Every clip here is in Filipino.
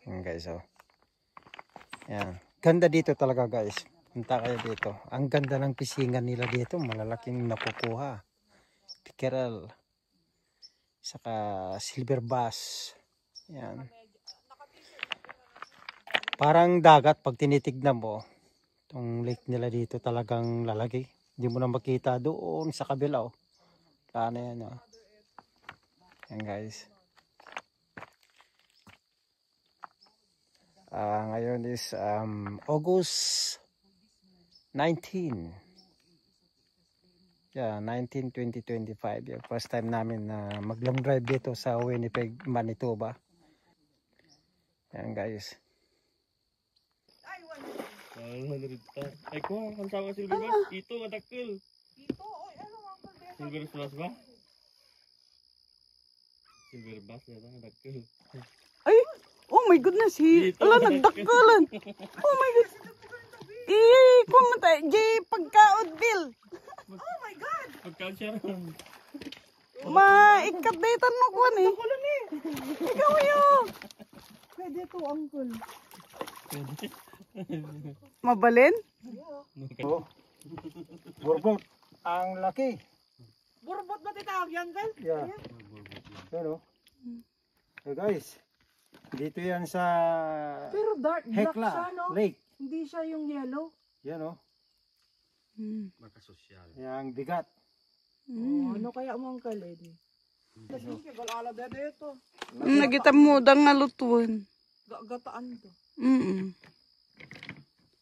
Yan guys, oh. Yan. Ganda dito talaga guys. Punta kayo dito. Ang ganda ng pisingan nila dito. Malalaking nakukuha. Pickerel. Saka silver bass. Yan. Parang dagat pag tinitignan mo. Itong lake nila dito talagang lalaki. Hindi mo na makita doon sa kabila. Oh. Paano yan, oh. Yan guys. Ngayon is August 19. Yeah, 19, 2025. Yung first time namin na mag-long drive dito sa Winnipeg, Manitoba. Yan guys. Ay ko, ang tawag silver bass. Ito, kadakil. Ito, oy, ano ang kalbesa? Silver bass ba? Silver bass, yan ang kadakil. Ay, oh my goodness, ala, nagdakkalan. Oh my goodness. Kung matay, pagkaod, Bill. Oh my God. Pagkaon siya rin. Maikatitan mo ko ni. Ikaw yun. Pwede to, uncle. Mabalin? Oh. Burbot. Ang laki. Burbot ba titawag yan, Uncle? Yeah. Pero, hey guys. Dito yan sa Pero dark black Hekla siya, no? Lake. Hindi siya yung yellow. Yan oh. Makasosyal. Yang bigat. Ano kaya mo, Uncle? Nagitamudang nga lutuan. Gataan to.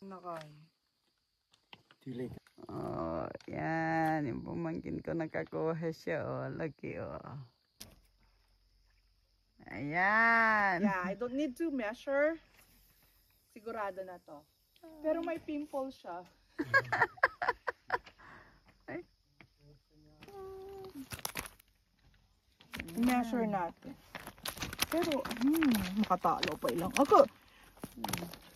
Nakay. Tili. Oh, yan. Yung pumangkin ko nakakuha siya. Oh, laki oh. Ayan. Yeah, I don't need to measure. Sigurado na to. Pero may pimple siya. Measure natin. Pero, makatalo pa ilang. Ako,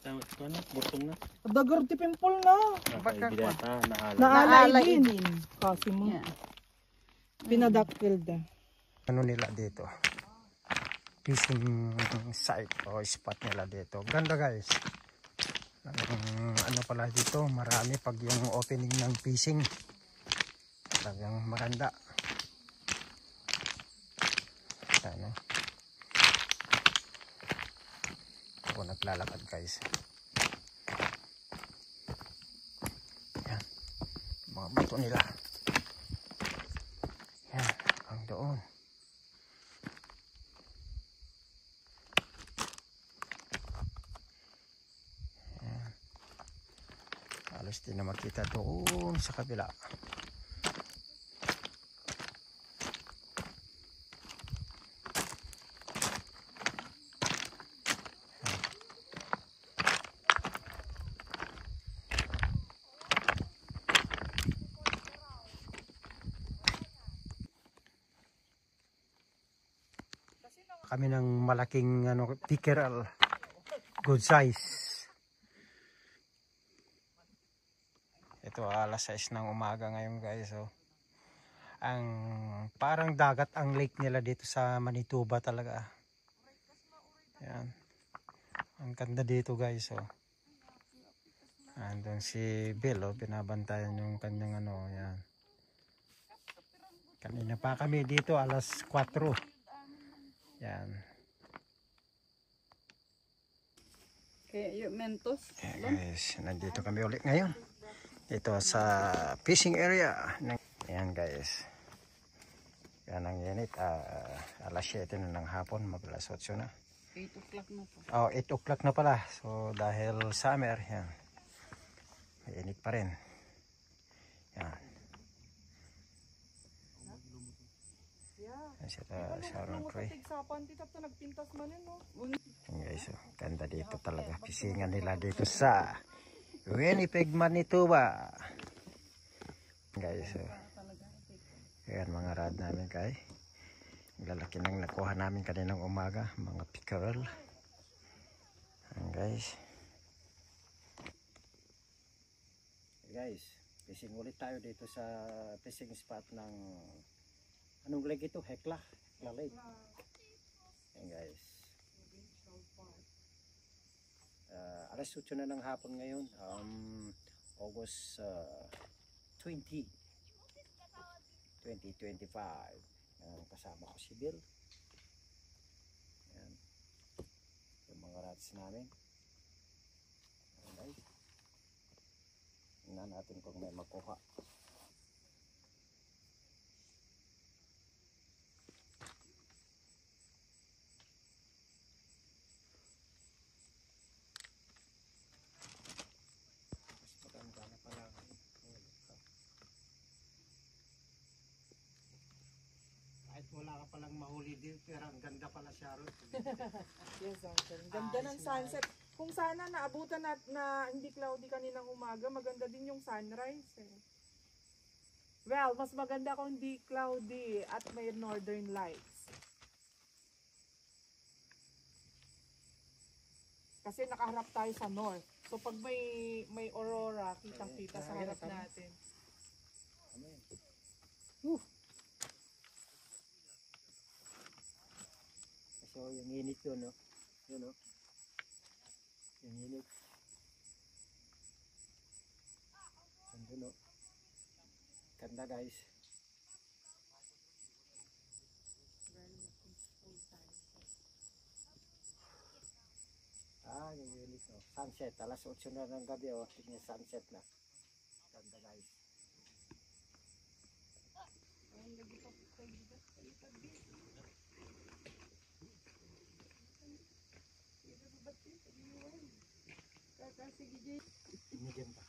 Tama ito na, butong na. dagar ti pimple na. Baka ko. Naalay din. Kasi mo. Yeah. Pinadakil da. Ano nila dito? Fishing site o spot nila dito. Ganda guys. Ano pala dito, marami pag yung opening ng fishing. Talagang maganda. Ano? Ako naglalakad guys. Yan. Mga bato nila. Yan. Ang doon. Yan. Halos din na makita doon sa kabila. Kami ng malaking pickerel, good size. Ito alas 6 ng umaga ngayon guys. So, ang parang dagat ang lake nila dito sa Manitoba talaga. Yan. Ang ganda dito guys. So. Andun si Bill, binabantayan yung kanyang yan. Kanina pa kami dito alas 4. Yan. Kaya yung mentos. Yeah, guys, nandito kami ulit ngayon. Ito sa fishing area. Yan guys. Yan ang init. Alas 7 na ng hapon. Mag-alas 8 na. 8 o'clock na po. Oh, 8 o'clock na pala. So dahil summer, yan. May init pa rin. Yan. Sharon Tree. Yan guys, ganda dito talaga. Pisingan nila dito sa Winnipeg, Manitoba. Guys, yan mga rad namin kay. Lalaki nang nakuha namin kaninang umaga. Mga pickerel. Yan guys. Guys, fishing ulit tayo dito sa fishing spot ng anong lake ito? Hekla Lake. Yan guys. Alas 8 na ng hapon ngayon. August 20, 2025. Kasama ko si Bill. Ayan. Yung mga rats namin. Okay. Tingnan natin kung may makuha. Kahit wala ka palang mahuli din, pero ang ganda pala siya ron. Yes, Uncle. Ganda ng sunset. Kung sana naabutan na hindi cloudy kaninang umaga, maganda din yung sunrise. Eh. Well, mas maganda kung hindi cloudy at may northern lights. Kasi nakaharap tayo sa north. So pag may aurora, kitang-kita sa harap natin. So yung init yun, no? Yun, no? Yung init. Andun, no? Ganda, guys. Yung init, no? Sunset. Alas 8 na ng gabi, oh. Tingnan sunset na. Ganda, guys. Medium pa.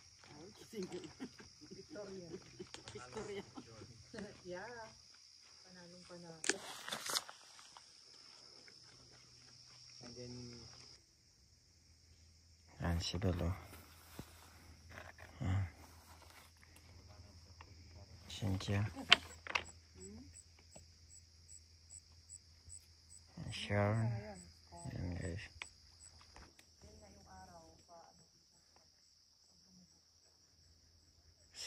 Victoria. Yeah. Panalong panalo. And then yan si Belo. Yan. Cynthia. And Sharon. Yan guys.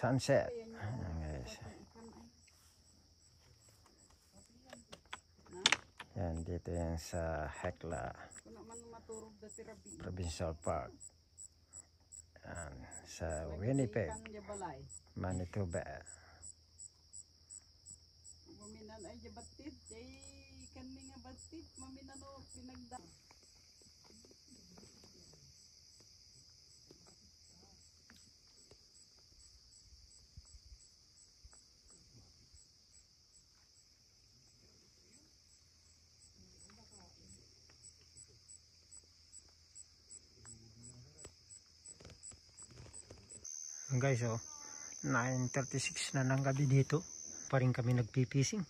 Sunset. Yan guys. Yan dito yan sa Hekla Provincial Park. Yan sa Winnipeg, Manitoba. Maminan ay jabatid, ay kani nga batid, maminan o pinagda. Guys, oh, 9:36 na ng gabi dito. Pa rin kami nagpipising.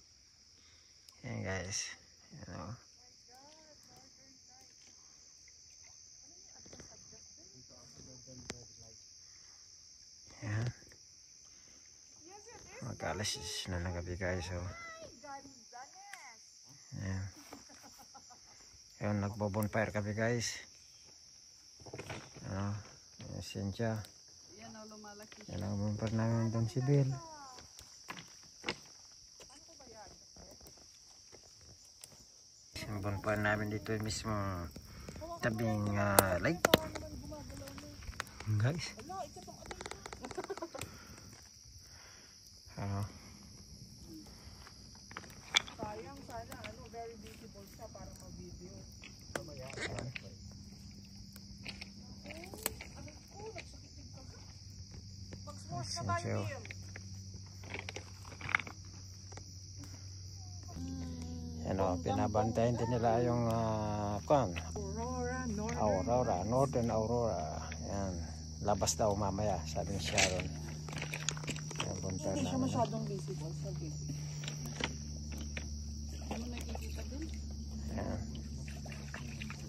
Yan guys. Yan, oh. Yan. Mag-alas 10 na ng gabi guys, oh. Yan. Yan, nagbo-bonfire kami guys. Ano, yung Cynthia. Yan ang bonfire namin doon si Bill. Yung bonfire namin dito mismo tabing lake. Guys. Sayang sana, very visible siya para mag-video. Cynthia. Yan o, pinabantayan din nila yung Northern Aurora. Yan, labas daw mamaya, sabi ni Sharon. Hindi siya masyadong visible. Ano nakikita din? Yan.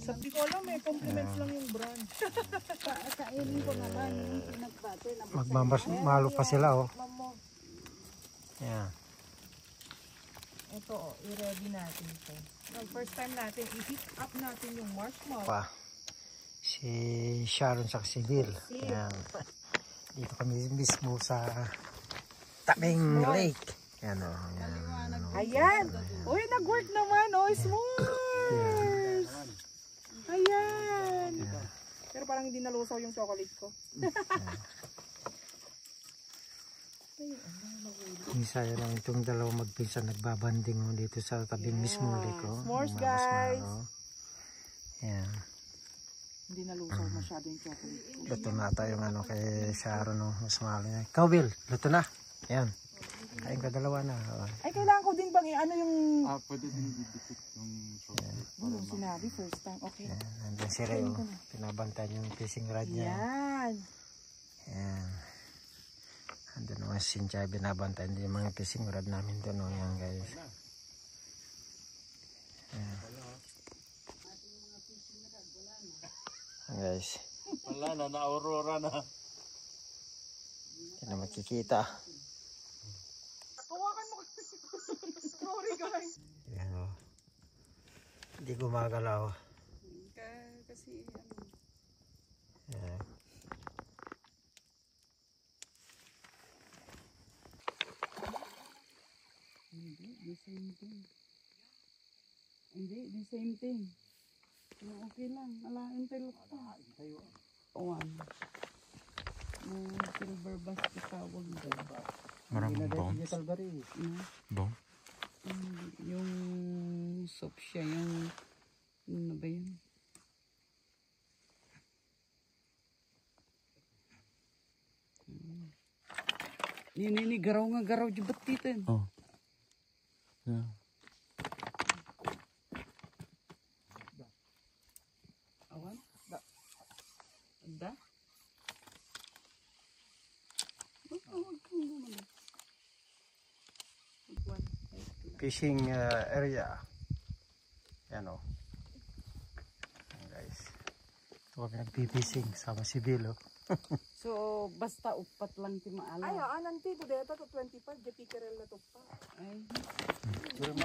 Sabi ko lang, may compliments lang yung brand. Kainin ko naman yung pinagbate. Magmamalo pa sila oh. Mamo, Yan. ito i-ready natin ito. First time natin, i-heat up natin yung marshmallow. Pa. Si Sharon sa si Bill. Yan. Dito kami mismo sa tabing lake. Yan o. Yan. Ayan! Uy, nag-work naman! Oh, s'mores! Ayan! Pero parang lang hindi nalusaw yung chocolate ko. Minsan lang itong dalawang magpinsan nagbabanding mo dito sa tabing mismong liko. S'mores, Mga guys. masmaro. Yan. Hindi nalusaw masyado yung chocolate ko. Luto na tayo yung ano kay Sharon, no? Mas mahal niya. Ikaw, Bill, luto na. Yan. Kain ka dalawa na. Ay, kailangan ko din bang ano yung... Pwede din didikit yung chocolate. Ano yung sinabi first time? Okay. Yan. Nandun si Reo. Pinabantan yung fishing rod niya. Yan. Yan. Andun naman si Cynthia. Binabantan din yung mga fishing rod namin doon. No? Yan, guys. Yan. Yan, guys. Wala na, na-aurora na. Hindi na makikita. Hawakan mo. Sorry, guys. Yan, o. Hindi gumagalaw. Kasi ano. Yan. Hindi, the same thing. Hindi, the same thing. Okay lang. Alain tayo pa. One. Silver bass tawag doon. Maraming bones. Bone? Yung soup siya, yung ano ba yun? Nini, garaw nga garaw di ba't dito? Oh. Yeah. Awan? Da? Fishing area. Yan, o. Yan, guys. Ito kami nagpipishing. Sama si Bill, o. So, basta upat lang ti maala. Ay, nanti, to deta to 25, di pikerel na to pa. Ay, Pero